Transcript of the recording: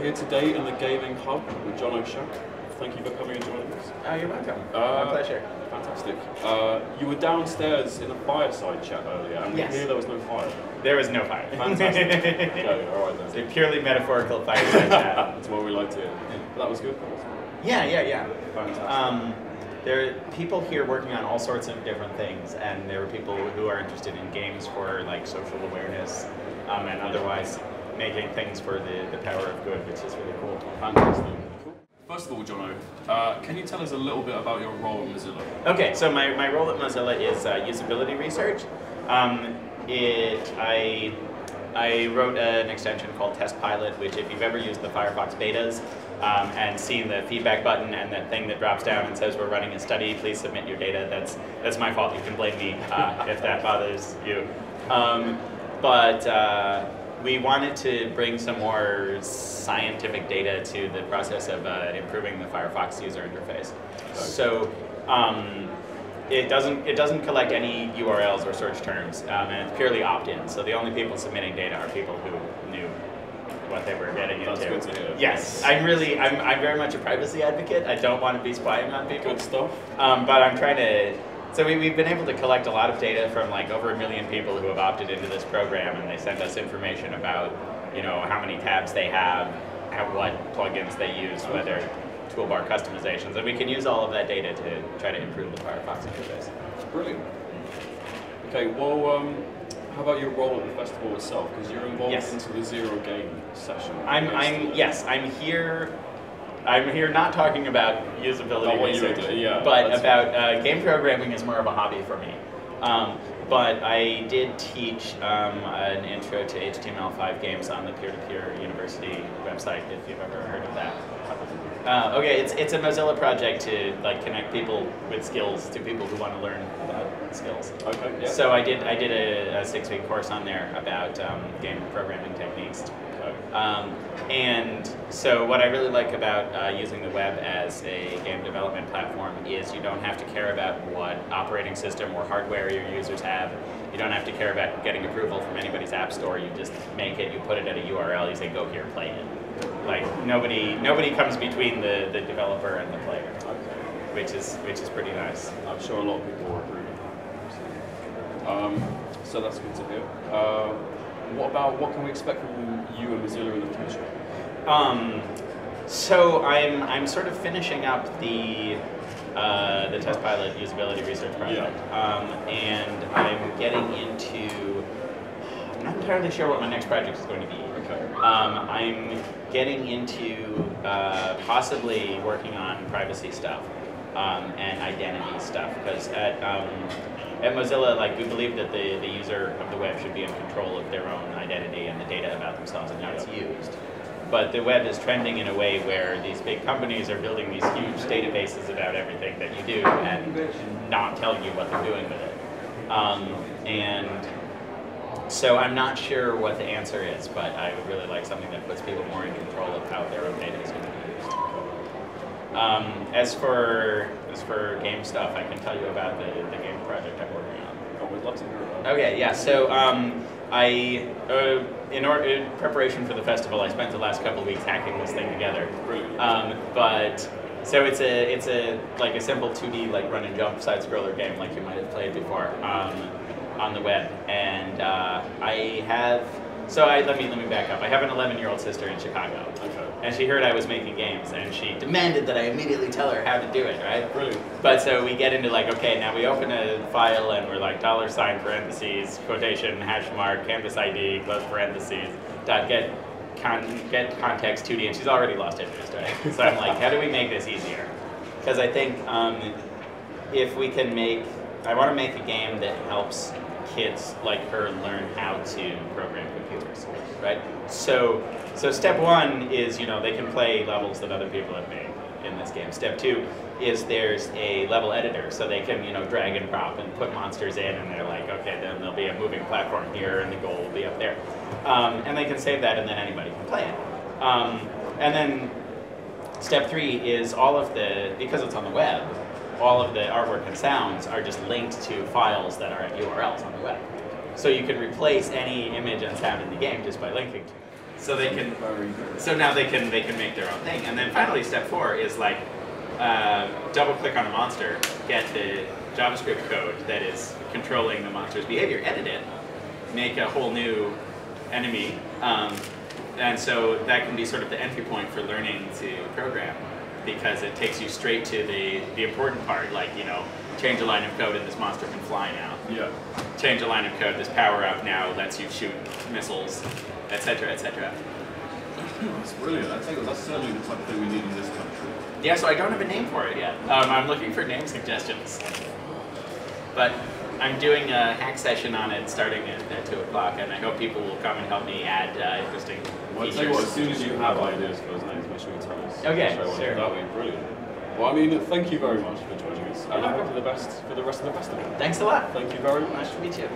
here today in the Gaming Hub with Jono Xia. Thank you for coming and joining us. Oh, you're welcome. My pleasure. Fantastic. You were downstairs in a fireside chat earlier, and we hear there was no fire. There was no fire. Fantastic. Okay, all right then. It's a purely metaphorical fireside chat. That's what we like to hear. That was good. Yeah. Fantastic. There are people here working on all sorts of different things, and there are people who are interested in games for like social awareness and otherwise making things for the power of good, which is really cool. Fantastic. Cool. First of all, Jono, can you tell us a little bit about your role at Mozilla? Okay, so my role at Mozilla is usability research. I wrote an extension called Test Pilot, which if you've ever used the Firefox betas and seen the feedback button and that thing that drops down and says we're running a study, please submit your data, that's my fault. You can blame me if that bothers you. We wanted to bring some more scientific data to the process of improving the Firefox user interface. So it doesn't collect any URLs or search terms, and it's purely opt-in. So the only people submitting data are people who knew what they were getting into. That's good to hear. Yes, I'm very much a privacy advocate. I don't want to be spying on people. Good stuff. But I'm trying to. So we've been able to collect a lot of data from like over 1 million people who have opted into this program, and they send us information about, you know, how many tabs they have, what plugins they use, whether toolbar customizations, and we can use all of that data to try to improve the Firefox interface. Brilliant. Okay, well, how about your role at the festival itself? Because you're involved into the Zero Game session. I'm here not talking about usability research, but about game programming is more of a hobby for me. But I did teach an intro to HTML5 games on the peer-to-peer university website, if you've ever heard of that. Okay, it's a Mozilla project to like connect people with skills to people who want to learn about skills. Okay. Yeah. So I did a 6-week course on there about game programming techniques. And so what I really like about using the web as a game development platform is you don't have to care about what operating system or hardware your users have. You don't have to care about getting approval from anybody's app store. You just make it, you put it at a URL, you say go here, play it. Like nobody comes between the developer and the player, which is pretty nice. I'm sure a lot of people will agree with that. So that's good to hear. What can we expect from you and Mozilla in the future? So I'm sort of finishing up the Test Pilot usability research project, and I'm getting into. I'm not entirely sure what my next project is going to be. Okay. I'm getting into possibly working on privacy stuff and identity stuff, because at Mozilla, like, we believe that the user of the web should be in control of their own identity and the data about themselves and how it's used. But the web is trending in a way where these big companies are building these huge databases about everything that you do and not telling you what they're doing with it. And so I'm not sure what the answer is, but I would really like something that puts people more in control of how their own data is going to be used. As for game stuff, I can tell you about the game project I'm working on. Oh, we'd love to hear about it. Okay, yeah. So in preparation for the festival, I spent the last couple of weeks hacking this thing together. Brilliant. So it's a like a simple 2D like run and jump side scroller game like you might have played before on the web, and let me back up. I have an 11-year-old sister in Chicago, and she heard I was making games, and she demanded that I immediately tell her how to do it, right? Brilliant. But so we get into like, okay, now we open a file and we're like $ parentheses, quotation, hash mark, canvas ID, close parentheses, get context 2D, and she's already lost interest, right? So I'm like, how do we make this easier? Because I think if we can I want to make a game that helps kids like her learn how to program computers, right? So step 1 is, you know, they can play levels that other people have made in this game. Step 2 is there's a level editor, so they can, you know, drag and drop and put monsters in, and they're like, okay, then there'll be a moving platform here, and the goal will be up there. And they can save that, and then anybody can play it. And then step 3 is because it's on the web, all of the artwork and sounds are just linked to files that are at URLs on the web. So you can replace any image and sound in the game just by linking to it. So they can. Very good. So now they can make their own thing. And then finally, step 4 is like double click on a monster, get the JavaScript code that is controlling the monster's behavior, edit it, make a whole new enemy, and so that can be sort of the entry point for learning to program, because it takes you straight to the important part, like, you know, change a line of code and this monster can fly now. Yeah. Change a line of code, this power up now lets you shoot missiles, etc., etc. That's brilliant. I think that's certainly the type of thing we need in this country. Yeah, so I don't have a name for it yet. I'm looking for name suggestions. But I'm doing a hack session on it starting at 2 o'clock, and I hope people will come and help me add interesting Well, I'll features. tell you what, as soon as you have ideas for those names, make sure you tell us. Okay, Sure. That would be brilliant. Well, I mean, thank you very much for joining us, and I hope you the best for the rest of the festival. Thanks a lot. Thank you very much. Nice to meet you.